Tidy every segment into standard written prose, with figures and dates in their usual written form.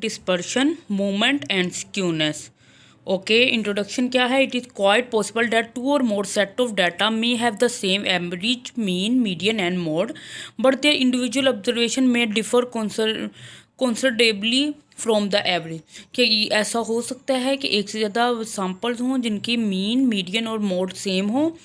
Dispersion, movement and skewness. Okay, introduction क्या है? It is quite possible that two or more set of data may have the same average, mean, median and mode, but their individual observation में differ considerably from the average. कि ऐसा हो सकता है कि एक से ज़्यादा सैम्पल्स हों जिनकी मीन, मीडियन और मोड सेम हो,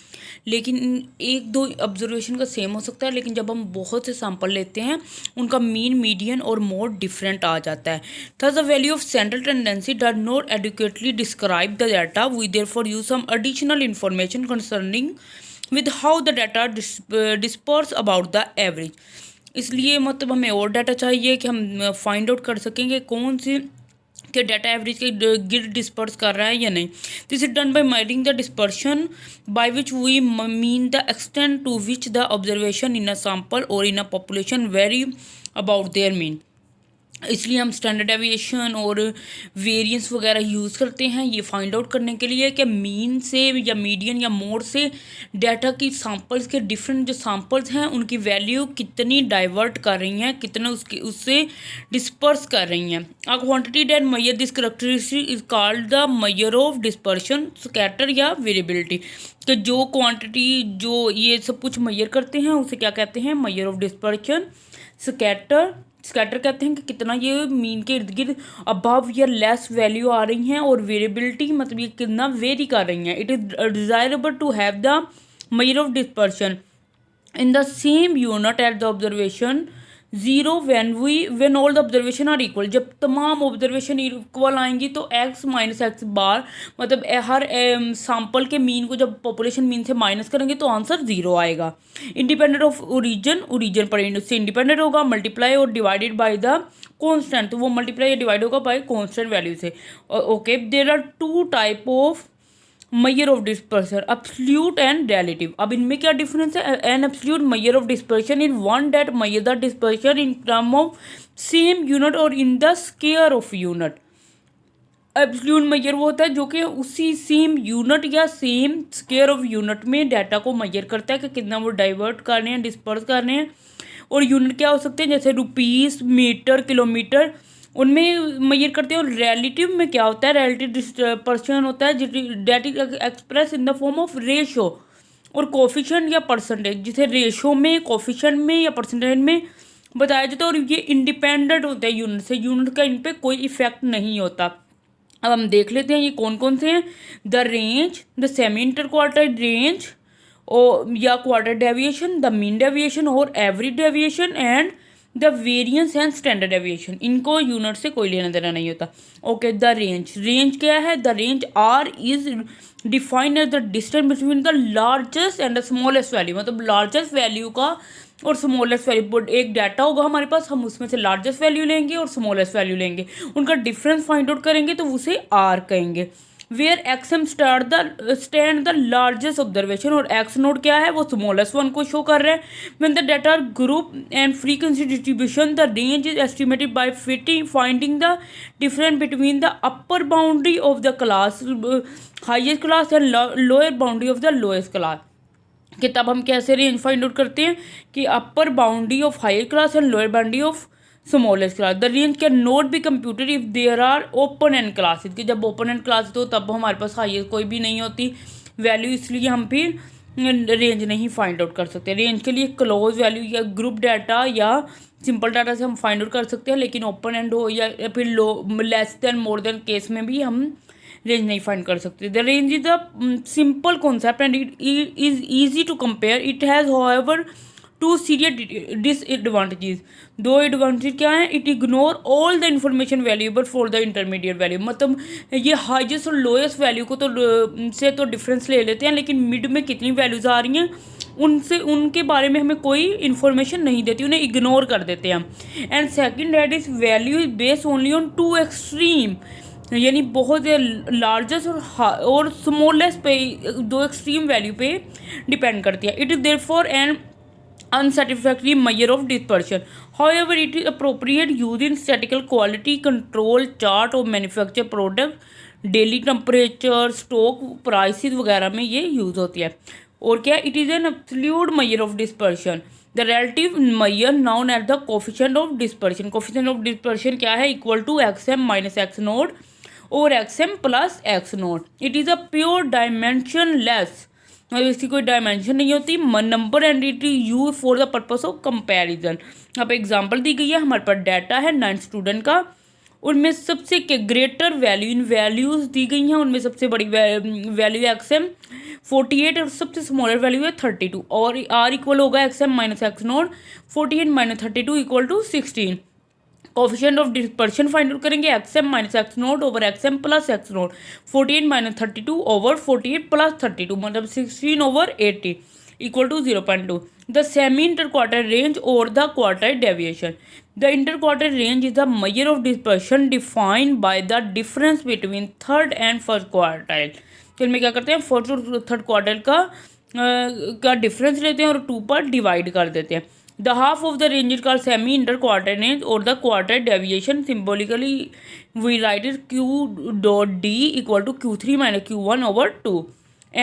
लेकिन एक दो ऑब्जर्वेशन का सेम हो सकता है, लेकिन जब हम बहुत से सैंपल लेते हैं उनका मीन, मीडियन और मोड डिफरेंट आ जाता है। Thus the value of central tendency does not adequately describe the data, we therefore use some additional information concerning with how the data disperse about the average. इसलिए मतलब हमें और data चाहिए कि हम फाइंड आउट कर सकेंगे कौन सी कि डाटा एवरेज के गिर डिस्पर्स कर रहा है या नहीं। This is done by measuring the dispersion by which we mean the extent to which the observation in a sample और in a population vary about their mean. इसलिए हम स्टैंडर्ड डेविएशन और वेरिएंस वगैरह यूज़ करते हैं ये find out करने के लिए कि मीन से या मीडियन या मोड से डाटा की सैंपल्स के डिफरेंट जो सैंपल्स हैं उनकी वैल्यू कितनी डाइवर्ट कर रही हैं, कितना उससे डिस्पर्स कर रही हैं। A quantity that measure this characteristic is called the measure of dispersion, scatter या वेरिएबिलिटी। कि जो क्वांटिटी जो ये सब कुछ मेजर करते हैं उसे क्या कहते हैं? Measure of dispersion. स्कैटर कहते हैं कि कितना ये मीन के इर्द गिर्द अबव या लेस वैल्यू आ रही हैं, और वेरिएबिलिटी मतलब ये कितना वेरी कर रही हैं। It is desirable to have the measure of dispersion in the same unit at the observation zero when all the observation are equal। जब तमाम ऑब्जर्वेशन इक्वल आएंगी तो x माइनस एक्स बार मतलब हर सैंपल के मीन को जब पॉपुलेशन मीन से minus करेंगे तो आंसर जीरो आएगा। इंडिपेंडेंट ऑफ ओरिजिन पर से इंडिपेंडेंट होगा, मल्टीप्लाई और डिवाइडेड बाय द कॉन्स्टेंट, तो वो मल्टीप्लाई या डिवाइड होगा बाय कॉन्स्टेंट वैल्यू से। Okay, there are two type of measure of dispersion, absolute and relative. अब इनमें क्या डिफरेंस है? An absolute measure of dispersion in one that measure the dispersion in term of same unit और in the square of unit. Absolute measure वो होता है जो कि उसी सेम यूनिट या सेम स्क्वायर ऑफ यूनिट में डाटा को मेजर करता है कि कितना वो डाइवर्ट कर रहे हैं, डिस्पर्स कर रहे हैं। और यूनिट क्या हो सकते हैं? जैसे रुपीज़, मीटर, किलोमीटर, उनमें मेजर करते हैं। और रिलेटिव में क्या होता है? रिलेटिव डिस्पर्शन होता है that is express in the form of ratio और कोफिशिएंट या परसेंटेज, जिसे रेशो में, कोफिशिएंट में या परसेंटेज में बताया जाता है। और ये इंडिपेंडेंट होता है यूनिट से, यूनिट का इन पर कोई इफेक्ट नहीं होता। अब हम देख लेते हैं ये कौन कौन से हैं। The range, the semi inter quarter range और या quarter deviation, the mean deviation और average deviation and the variance and standard deviation. इनको यूनिट से कोई लेना देना नहीं होता। ओके, द रेंज क्या है? The range R is defined as the distance between the largest and the smallest value, मतलब लार्जेस्ट वैल्यू का और स्मॉलेस्ट वैल्यू। एक डाटा होगा हमारे पास, हम उसमें से लार्जेस्ट वैल्यू लेंगे और स्मॉलेस्ट वैल्यू लेंगे, उनका डिफरेंस फाइंड आउट करेंगे तो उसे आर कहेंगे। Where X M stand the largest observation, और एक्स नोट क्या है? वो स्मॉलेस्ट वन को शो कर रहे हैं। When the data are group and frequency distribution the range is estimated by finding the difference between the upper boundary of the class highest class and lower boundary of the lowest class. कि तब हम कैसे range find out करते हैं कि upper boundary of higher class and lower boundary of smallest class. The range can not be computed if there are open end classes, कि जब open and class हो तब हमारे पास हाईएस्ट कोई भी नहीं होती वैल्यू, इसलिए हम फिर रेंज नहीं फाइंड आउट कर सकते। रेंज के लिए क्लोज वैल्यू या ग्रुप डाटा या सिंपल डाटा से हम फाइंड आउट कर सकते हैं, लेकिन ओपन एंड हो या फिर लो less than more than case में भी हम रेंज नहीं फाइंड कर सकते। The range is a simple concept and it is easy to compare. It has however two serious disadvantages. दो एडवांटेज क्या है? It ignore all the information valuable for the intermediate value, मतलब ये highest और lowest value को से तो difference ले लेते हैं, लेकिन मिड में कितनी वैल्यूज आ रही हैं उनसे उनके बारे में हमें कोई इन्फॉर्मेशन नहीं देती, उन्हें इग्नोर कर देते हैं हम। And second that is value is based only on two extreme, यानी बहुत लार्जेस्ट और स्मॉलेस्ट पे, दो एक्सट्रीम वैल्यू पे डिपेंड करती है। It is therefore an unsatisfactory measure of dispersion. However, it is appropriate used in statistical quality control chart of manufacture product, daily temperature, stock prices वगैरह में ये यूज़ होती है। और क्या? It is an absolute measure of dispersion. The relative measure known at the coefficient of dispersion. Coefficient of dispersion क्या है? Equal to X M minus X naught और X M plus X naught. It is a pure dimension less, मतलब इसकी कोई dimension नहीं होती number and it is use for the purpose of comparison. यहाँ पे एग्जांपल दी गई है, हमारे पास डाटा है 9 स्टूडेंट का, उनमें सबसे ग्रेटर वैल्यू इन वैल्यूज़ दी गई हैं, उनमें सबसे बड़ी वैल्यू है एक्स एम 48 और सबसे स्मॉलर वैल्यू है 32 और आर इक्वल होगा X M minus X naught 48 minus 32 equal to 16। Coefficient of dispersion find out करेंगे X M minus X naught over X M plus X naught 48 minus 32 over 48 plus 32 मतलब 16 over 80 equal to 0.2। The semi inter quarter range और the quartile deviation. The inter quarter range is the measure of dispersion defined by the difference between third and first quartile. तो इनमें क्या करते हैं, first और third quartile का difference लेते हैं और 2 पर डिवाइड कर देते हैं। The half of the range is called semi interquartile range or the quartile deviation. Symbolically, we write it Q dot D equal to Q3 minus Q1 over 2.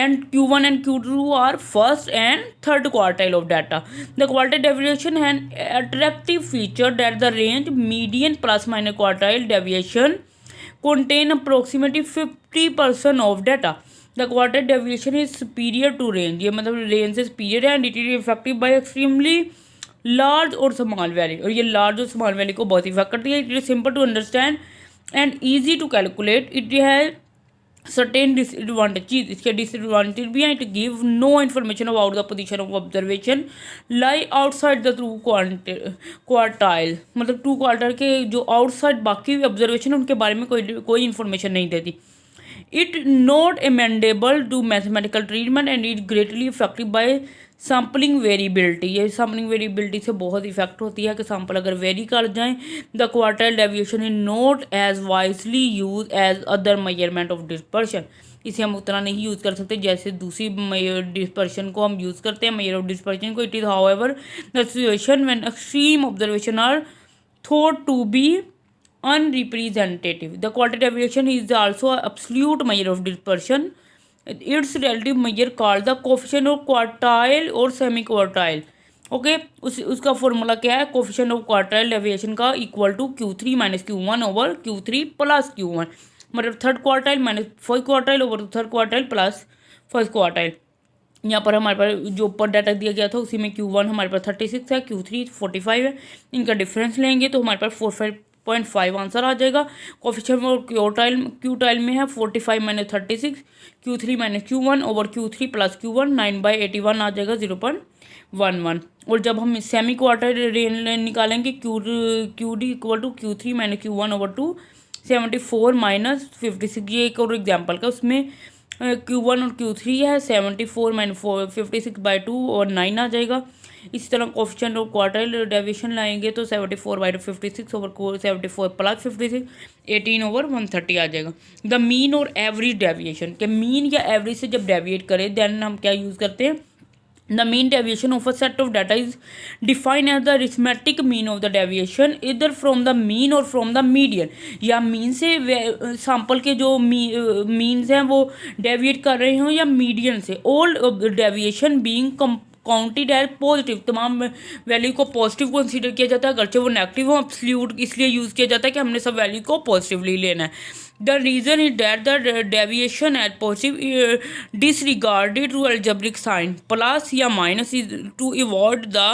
And Q1 and Q2 are first and third quartile of data. The quartile deviation has an attractive feature that the range median plus minus quartile deviation contain approximately 50% of data. The quartile deviation is superior to range. ये मतलब range से superior है and it is effective by extremely large और small value, और ये large और small value को बहुत इफेक्ट करती है। It is simple to understand and easy to calculate. It has certain disadvantages, इसके डिसएडवांटेज भी हैं। It give no information about the position of observation lie outside the true quartile, मतलब true quartile के जो outside बाकी observation है उनके बारे में कोई इन्फॉर्मेशन नहीं देती। It not amendable to mathematical treatment and it greatly effective by sampling variability. ये सैम्पलिंग वेरिएबिलिटी से बहुत इफेक्ट होती है कि सैम्पल अगर वेरी कर जाएं। The quartile deviation is not as wisely use as other measurement of dispersion. इसे हम उतना नहीं यूज़ कर सकते जैसे दूसरी डिस्पर्शन को हम यूज़ करते हैं, मेजर ऑफ डिस्पर्शन को। It is however the situation when extreme observation are thought to be unrepresentative. The quartile deviation is also an absolute measure of dispersion. Its relative measure called the coefficient of quartile और semi quartile. Okay उसका formula क्या है? Coefficient of quartile deviation का equal to Q3 minus Q1 over Q3 plus Q1, मतलब third quartile minus first quartile over third quartile plus first quartile. यहाँ पर हमारे पास जो ऊपर डाटा दिया गया था उसी में Q1 हमारे पास 36 है, Q3 45 है। इनका डिफरेंस लेंगे तो हमारे पास 45.5 आंसर आ जाएगा। कोफिशिएंट और क्यूटाइल में है 45 minus 36 Q3 minus Q1 over Q3 plus Q1 9/81 आ जाएगा 0.11। और जब हम सेमी क्वार्टाइल रेंज निकालेंगे Q D equal to Q3 minus Q1 over 2 74 minus 56। ये एक और एग्जाम्पल का, उसमें Q1 और Q3 है 74 माइनस 56/2 और 9 आ जाएगा। इसी तरह कोफिशिएंट और क्वार्टाइल डेविएशन लाएंगे तो 74/56 ओवर 74 प्लस 56 18 ओवर 130 आ जाएगा। द मीन और एवरेज डेविएशन के मीन या एवरेज से जब डेविएट करें देन हम क्या यूज़ करते हैं? The mean deviation of a set of data is defined as the arithmetic mean of the deviation either from the mean or from the median। या मीन से सैम्पल के जो मीन्स हैं वो डेविएट कर रहे हों या मीडियन से। All deviation being counted as positive, तमाम वैल्यू को पॉजिटिव कंसीडर किया जाता है, अगरचे वो नेगेटिव हो। एब्सोल्यूट इसलिए यूज़ किया जाता है कि हमने सब वैल्यू को पॉजिटिवली लेना है। The reason is that the deviation at positive disregarded to algebraic sign plus या minus is to avoid the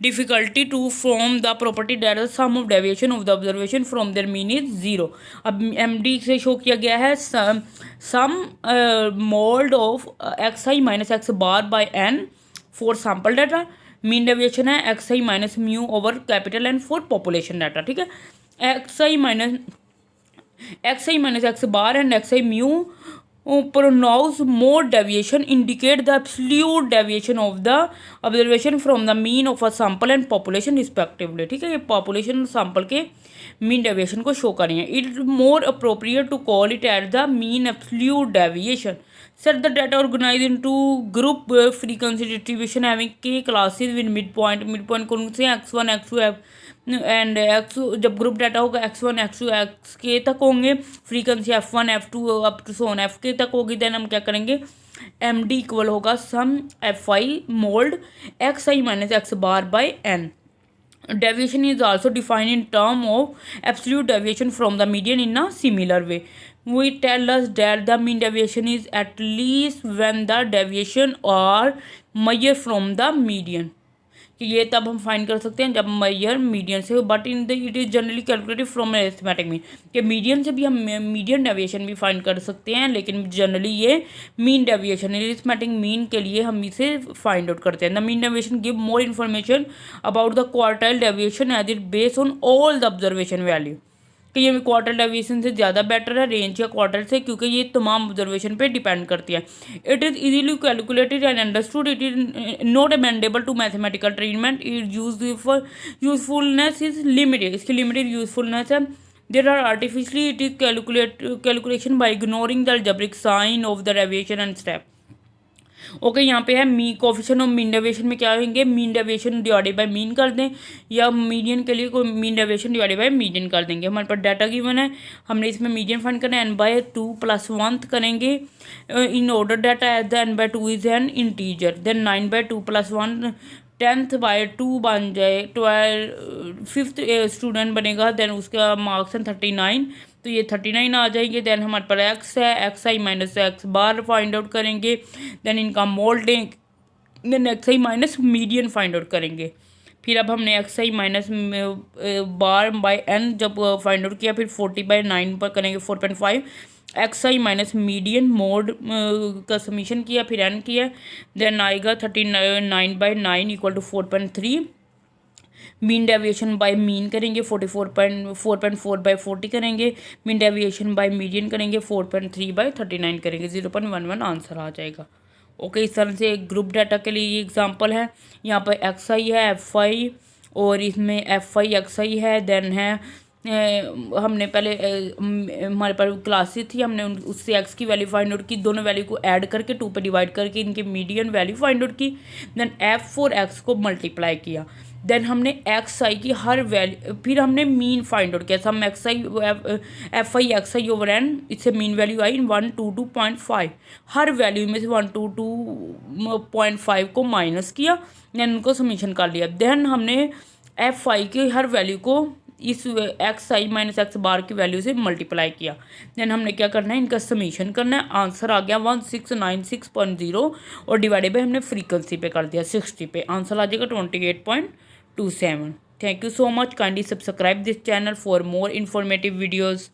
difficulty to form the property that the sum of deviation of the observation from their mean is 0। अब MD से show किया गया है sum mod of xi minus x bar by n for sample data। mean deviation है xi minus mu over capital N for population data। ठीक है, xi minus x bar and xi mu pronounce mode deviation indicate the absolute deviation of the observation from the mean of a sample and population respectively। ठीक है, ये population और sample के mean deviation को show करें। It is more appropriate to call it as the mean absolute deviation। Set the data organized into group frequency distribution having k classes with midpoint। midpoint कौन से हैं? x1 x2 and X, जब group data होगा x1 x2 xk तक होंगे, frequency f1 f2 up to सोन fk तक होगी। देन हम क्या करेंगे? एम डी इक्वल होगा sum F I mod X I minus X bar by N. Deviation is also defined in term of absolute deviation from the median in a similar way. We tell us that the mean deviation is at least when the deviation are measured from the median. कि ये तब हम find कर सकते हैं जब major median से, but in the it is generally calculated from arithmetic mean, कि मीडियन से भी हम मीडियन डेविएशन भी फाइंड कर सकते हैं, लेकिन जनरली ये मीन डेविएशन अरिथमेटिक मीन के लिए हम इसे फाइंड आउट करते हैं. The mean deviation give more information about the quartile deviation as it based on all the observation value. कि ये क्वार्टर डेविएशन से ज़्यादा बेटर है रेंज या क्वार्टर से, क्योंकि ये तमाम ऑब्जर्वेशन पे डिपेंड करती है. It is easily calculated and understood. It is not amendable to mathematical treatment. It usefulness is limited. इसकी लिमिटेड यूजफुलनेस है. There are artificially it is calculation by ignoring the algebraic sign of the deviation and step. Okay यहाँ पे है मी coefficient of mean deviation में क्या होंगे, mean deviation divided by mean कर दें, या मीडियन के लिए कोई mean deviation divided by median कर देंगे. हमारे पास डाटा गिवन है, हमने इसमें मीडियन फाइंड करना है, n/2 + 1 करेंगे in order data as the n/2 is an integer. Then 9/2 + 1 10/2 बन जाए, 5th स्टूडेंट बनेगा, देन उसका मार्क्स है 39, तो ये 39 आ जाएंगे. देन हमारे पास एक्स है, X I minus X bar find out करेंगे. देन इनका मोल्डिंग, then X I minus median find out करेंगे. फिर अब हमने X I minus bar by N जब फाइंड आउट किया, फिर 40/9 पर करेंगे 4.5. X I minus median mode का समीशन किया, फिर एन किया. देन आएगा 39/9 equal to 4.3. Mean deviation by mean करेंगे 4.4/40 करेंगे. मीन डेविएशन बाय मीडियन करेंगे 4.3/39 करेंगे. 0.11 आंसर आ जाएगा. ओके इस तरह से एक ग्रुप डाटा के लिए ये एग्जांपल है. यहाँ पर एक्स आई है, एफ आई, और इसमें एफ आई एक्स आई है. देन है हमने पहले हमारे पास क्लासेस थी, हमने उससे एक्स की वैल्यू फाइंड आउट की, दोनों वैल्यू को ऐड करके 2 पे डिवाइड करके इनके मीडियन वैल्यू फाइंड आउट की. देन एफ और एक्स को मल्टीप्लाई किया. देन हमने एक्स आई की हर वैल्यू, फिर हमने मीन फाइंड आउट किया. Sum X I F I X I over N, इससे मीन वैल्यू आई 122.5. हर वैल्यू में से 122.5 को माइनस किया, देन उनको समीशन कर लिया. देन हमने एफ आई की हर वैल्यू को इस एक्स आई माइनस एक्स बार की वैल्यू से मल्टीप्लाई किया. देन हमने क्या करना है, इनका समीशन करना है. आंसर आ गया 1696.0 और डिवाइडेड बाय हमने फ्रीक्वेंसी पे कर दिया 60 पे. आंसर आ जाएगा 28.27. Thank you so much. Kindly subscribe this channel for more informative videos.